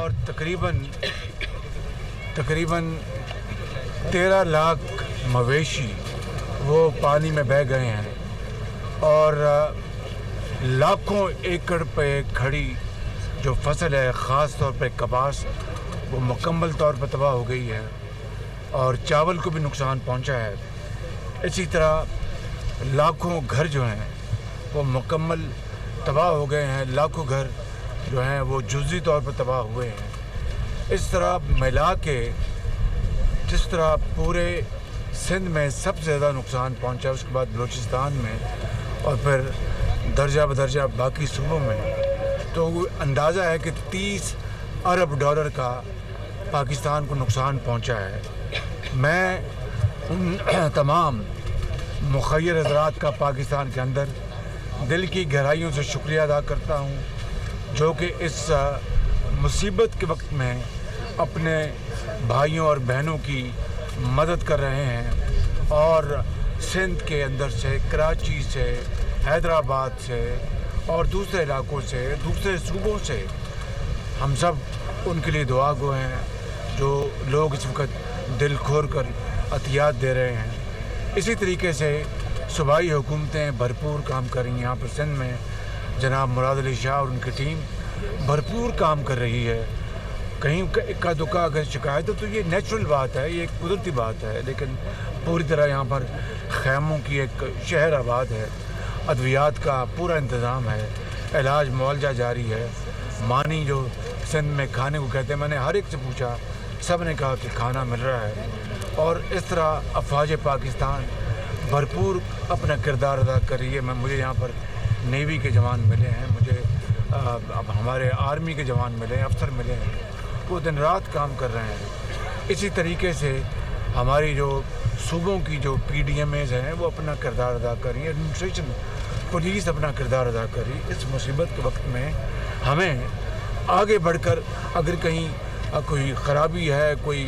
और तकरीबन 13 लाख मवेशी वो पानी में बह गए हैं और लाखों एकड़ पे खड़ी जो फसल है, ख़ास तौर पे कपास, वो मुकम्मल तौर पर तबाह हो गई है और चावल को भी नुकसान पहुंचा है। इसी तरह लाखों घर जो हैं वो मुकम्मल तबाह हो गए हैं, लाखों घर जो हैं वो जुज़ी तौर पर तबाह हुए हैं। इस तरह मिला के जिस तरह पूरे सिंध में सबसे ज़्यादा नुकसान पहुंचा, उसके बाद बलूचिस्तान में और फिर दर्जा बदर्जा बाकी सूबों में, तो अंदाज़ा है कि 30 अरब डॉलर का पाकिस्तान को नुकसान पहुंचा है। मैं उन तमाम मुखय्यर हज़रात का पाकिस्तान के अंदर दिल की गहराइयों से शुक्रिया अदा करता हूं जो कि इस मुसीबत के वक्त में अपने भाइयों और बहनों की मदद कर रहे हैं और सिंध के अंदर से, कराची से, हैदराबाद से और दूसरे इलाकों से, दूसरे सूबों से हम सब उनके लिए दुआ गो हैं जो लोग इस वक्त दिल खोल कर अतियात दे रहे हैं। इसी तरीके से सूबाई हुकूमतें भरपूर काम कर रही हैं। यहाँ पर सिंध में जनाब मुराद अली शाह और उनकी टीम भरपूर काम कर रही है। कहीं इक्का दुक्का अगर शिकायत हो तो ये नेचुरल बात है, ये एक कुदरती बात है, लेकिन पूरी तरह यहाँ पर खैमों की एक शहर आबाद है, अद्वियात का पूरा इंतज़ाम है, इलाज मुआवजा जारी है। मानी जो सिंध में खाने को कहते हैं, मैंने हर एक से पूछा, सब ने कहा कि खाना मिल रहा है। और इस तरह अफवाज पाकिस्तान भरपूर अपना किरदार अदा कर रही है। मुझे यहाँ पर नेवी के जवान मिले हैं, मुझे अब हमारे आर्मी के जवान मिले हैं, अफसर मिले हैं, वो दिन रात काम कर रहे हैं। इसी तरीके से हमारी जो सूबों की जो PDMAs हैं वो अपना किरदार अदा कर रही है, एडमिनिस्ट्रेशन, पुलिस अपना किरदार अदा कर रही है। इस मुसीबत के वक्त में हमें आगे बढ़कर अगर कहीं कोई ख़राबी है, कोई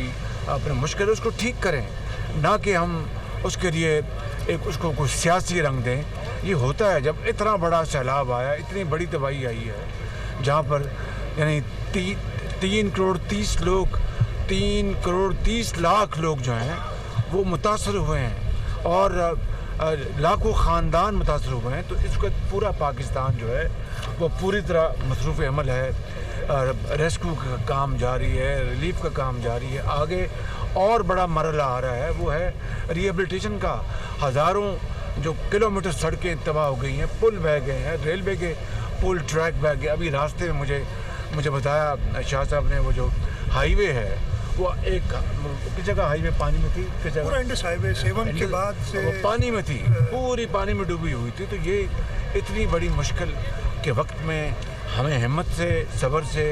अपने मुश्किल है, उसको ठीक करें, ना कि हम उसके लिए एक उसको कोई सियासी रंग दें। ये होता है जब इतना बड़ा सैलाब आया, इतनी बड़ी तबाही आई है, जहाँ पर यानी 3 करोड़ 30 लाख लोग जो हैं वो मुतासर हुए हैं और लाखों ख़ानदान मुतासर हुए हैं। तो इस वक्त पूरा पाकिस्तान जो है वो पूरी तरह मसरूफ़ अमल है। रेस्क्यू का काम जारी है, रिलीफ का काम जारी है। आगे और बड़ा मरहला आ रहा है, वो है रिहेबिलिटेशन का। हज़ारों जो किलोमीटर सड़कें तबाह हो गई हैं, पुल बह गए हैं, रेलवे के पुल, ट्रैक बह गए। अभी रास्ते में मुझे बताया शाह साहब ने, वो जो हाईवे है वो एक किस जगह हाईवे पानी में थी, किस जगह पूरा इंडस हाईवे 7 के बाद से वो पानी में थी, पूरी पानी में डूबी हुई थी। तो ये इतनी बड़ी मुश्किल के वक्त में हमें हिम्मत से, सब्र से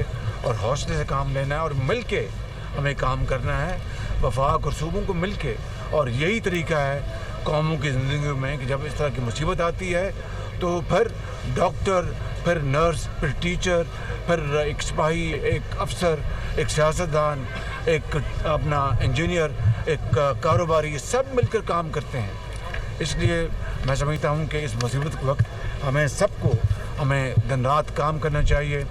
और हौसले से काम लेना है और मिल के हमें काम करना है, वफाक और सूबों को मिल के। और यही तरीका है कौमों की ज़िंदगी में कि जब इस तरह की मुसीबत आती है तो फिर डॉक्टर, फिर नर्स, फिर टीचर, फिर एक सिपाही, एक अफसर, एक सियासतदान, एक अपना इंजीनियर, एक कारोबारी, सब मिलकर काम करते हैं। इसलिए मैं समझता हूँ कि इस मुसीबत के वक्त हमें दिन रात काम करना चाहिए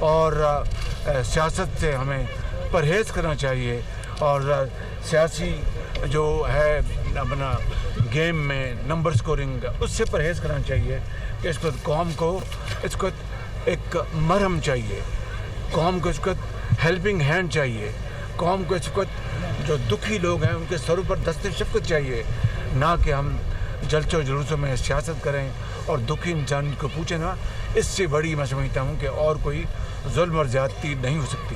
और सियासत से हमें परहेज़ करना चाहिए और सियासी जो है अपना गेम में नंबर स्कोरिंग, उससे परहेज़ करना चाहिए कि इस वक्त कौम को इसको एक मरहम चाहिए, कौम को इसको हेल्पिंग हैंड चाहिए, कौम को इस वक्त जो दुखी लोग हैं उनके सरों पर दस्ते शफ़क़त चाहिए, ना कि हम जलसों जुलूसों में सियासत करें और दुखी इंसान को पूछें ना। इससे बड़ी मैं समझता हूँ कि और कोई जुल्म और ज़्यादती नहीं हो सकती।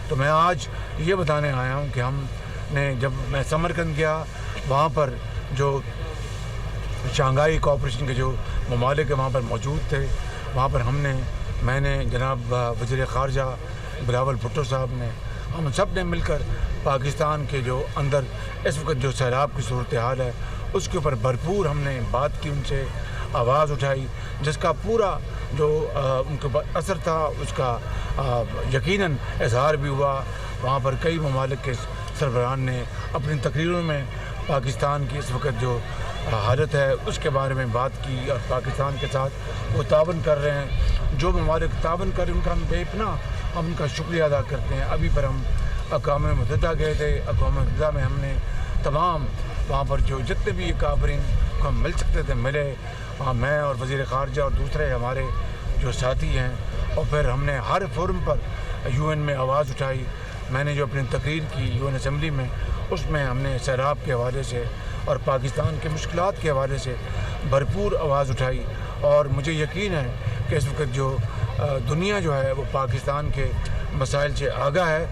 तो मैं आज ये बताने आया हूँ कि हमने, जब मैं समरकंद गया, वहाँ पर जो शंघाई कोऑपरेशन के जो ममालिक वहाँ पर मौजूद थे, वहाँ पर मैंने जनाब वज़ीर ख़ारजा बिलावल भुट्टो साहब ने, हम सब ने मिलकर पाकिस्तान के जो अंदर इस वक्त जो सैलाब की सूरत हाल है उसके ऊपर भरपूर हमने बात की, उनसे आवाज़ उठाई, जिसका पूरा जो उनके ऊपर असर था उसका यकीनन इजहार भी हुआ। वहाँ पर कई ममालिक के सरबराहान ने अपनी तकरीरों में पाकिस्तान की इस वक्त जो حالت ہے اس کے بارے میں بات کی، اور پاکستان کے ساتھ وہ تعاون کر رہے ہیں، جو ممالک تعاون کر رہے ہیں ان کا ہم بے پناہ ہم ان کا شکریہ ادا کرتے ہیں۔ ابھی پر ہم اقوام متحدہ گئے تھے، اقوام متحدہ میں ہم نے تمام وہاں پر جو جتنے بھی کافرین کو ہم مل سکتے تھے ملے، میں اور وزیر خارجہ اور دوسرے ہمارے جو ساتھی ہیں، اور پھر ہم نے ہر فورم پر UN میں آواز اٹھائی۔ میں نے جو اپنی تقریر کی UN اسمبلی میں، اس میں ہم نے سیلاب کے حوالے سے اور پاکستان کے مشکلات کے حوالے سے بھرپور آواز اٹھائی، اور مجھے یقین ہے کہ اس وقت جو دنیا جو ہے وہ پاکستان کے مسائل سے آگاہ ہے۔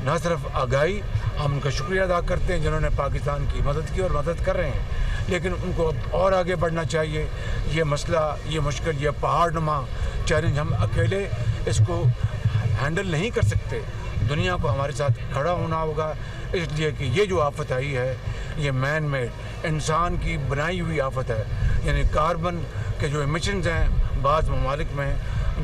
نہ صرف آگاہی، ہم ان کا شکریہ ادا کرتے ہیں جنہوں نے پاکستان کی مدد کی اور مدد کر رہے ہیں، لیکن ان کو اب اور آگے بڑھنا چاہیے۔ یہ مسئلہ، یہ مشکل، یہ پہاڑ نما چیلنج ہم اکیلے اس کو ہینڈل نہیں کر سکتے، دنیا کو ہمارے ساتھ کھڑا ہونا ہوگا، اس لیے کہ یہ جو آفت آئی ہے یہ مین میڈ، انسان کی بنائی ہوئی آفت ہے، یعنی کاربن کے جو ایمیشنز ہیں بعض ممالک میں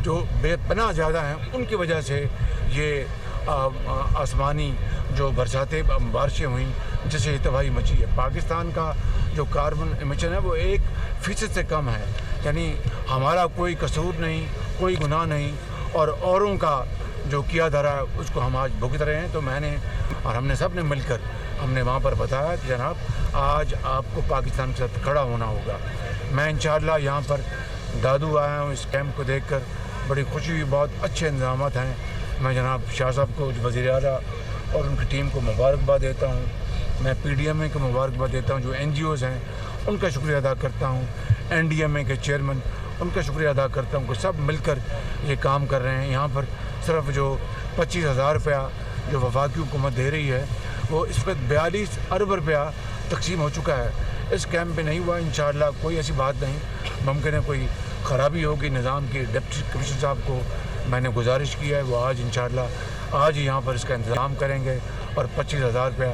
جو بے پناہ زیادہ ہیں، ان کی وجہ سے یہ آسمانی جو برساتیں بارشیں ہوئیں جس سے تباہی مچی ہے۔ پاکستان کا جو کاربن ایمیشن ہے وہ 1% سے کم ہے، یعنی ہمارا کوئی قصور نہیں، کوئی گناہ نہیں، اور اوروں کا جو کیا دھرا ہے اس کو ہم آج بھگت رہے ہیں۔ تو میں نے اور ہم نے سب نے مل کر ہم نے وہاں پر بتایا کہ جناب آج آپ کو پاکستان کے ساتھ کھڑا ہونا ہوگا۔ میں انشاءاللہ یہاں پر دادو آیا ہوں، اس کیمپ کو دیکھ کر بڑی خوشی ہوئی، بہت اچھے انتظامات ہیں۔ میں جناب شاہ صاحب کو، وزیر اعلیٰ اور ان کی ٹیم کو مبارکباد دیتا ہوں، میں PDMA کو مبارکباد دیتا ہوں، جو NGOs ہیں ان کا شکریہ ادا کرتا ہوں، NDMA کے چیئرمین ان کا شکریہ ادا کرتا ہوں کہ سب مل کر یہ کام کر رہے ہیں۔ یہاں پر صرف جو 25,000 روپیہ جو وفاقی حکومت دے رہی ہے وہ اس وقت 42 ارب روپیہ تقسیم ہو چکا ہے۔ اس کیمپ پہ نہیں ہوا، انشاءاللہ کوئی ایسی بات نہیں، ممکن ہے کوئی خرابی ہوگی نظام کی۔ ڈپٹی کمشنر صاحب کو میں نے گزارش کی ہے، وہ آج انشاءاللہ آج ہی یہاں پر اس کا انتظام کریں گے اور 25,000 روپیہ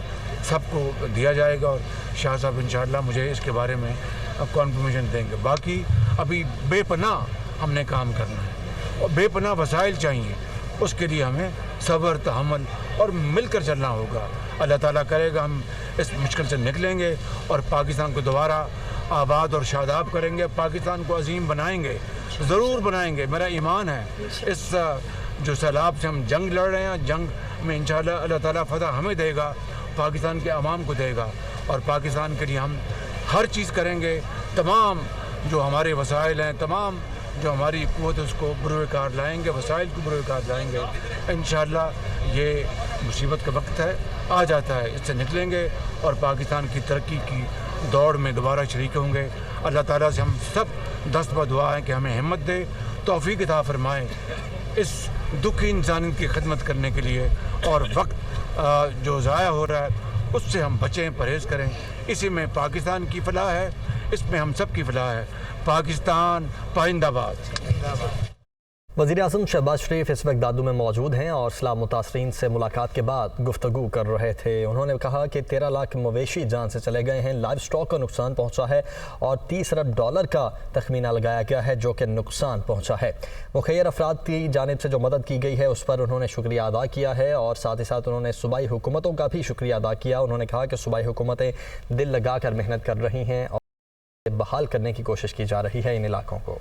سب کو دیا جائے گا، اور شاہ صاحب انشاءاللہ مجھے اس کے بارے میں کنفرمیشن دیں گے۔ باقی ابھی بے پناہ ہم نے کام کرنا ہے اور بے پناہ وسائل چاہیے، اس کے لیے ہمیں صبر، تحمل اور مل کر چلنا ہوگا۔ اللہ تعالیٰ کرے گا ہم اس مشکل سے نکلیں گے اور پاکستان کو دوبارہ آباد اور شاداب کریں گے، پاکستان کو عظیم بنائیں گے، ضرور بنائیں گے، میرا ایمان ہے۔ اس جو سیلاب سے ہم جنگ لڑ رہے ہیں، جنگ میں انشاءاللہ اللہ تعالیٰ فتح ہمیں دے گا، پاکستان کے عوام کو دے گا، اور پاکستان کے لیے ہم ہر چیز کریں گے۔ تمام جو ہمارے وسائل ہیں، تمام جو ہماری قوت اس کو بروئے کار لائیں گے، وسائل کو بروئے کار لائیں گے۔ انشاءاللہ یہ مصیبت کا وقت ہے، آ جاتا ہے، اس سے نکلیں گے اور پاکستان کی ترقی کی دوڑ میں دوبارہ شریک ہوں گے۔ اللہ تعالیٰ سے ہم سب دست بدعا ہیں کہ ہمیں ہمت دے، توفیق عطا فرمائے اس دکھی انسانیت کی خدمت کرنے کے لیے، اور وقت جو ضائع ہو رہا ہے اس سے ہم بچیں، پرہیز کریں۔ اسی میں پاکستان کی فلاح ہے، اس میں ہم سب کی فلاح ہے۔ پاکستان پائندہ باد۔ وزیر اعظم شہباز شریف اس وقت دادو میں موجود ہیں اور سیلاب متاثرین سے ملاقات کے بعد گفتگو کر رہے تھے۔ انہوں نے کہا کہ 13 لاکھ مویشی جان سے چلے گئے ہیں، لائف سٹاک کا نقصان پہنچا ہے اور 30 ارب ڈالر کا تخمینہ لگایا گیا ہے جو کہ نقصان پہنچا ہے۔ مخیر افراد کی جانب سے جو مدد کی گئی ہے اس پر انہوں نے شکریہ ادا کیا ہے، اور ساتھ ہی ساتھ انہوں نے صوبائی حکومتوں کا بھی شکریہ ادا کیا۔ انہوں نے کہا کہ صوبائی حکومتیں دل لگا کر محنت کر رہی ہیں اور بحال کرنے کی کوشش کی جا رہی ہے ان علاقوں کو۔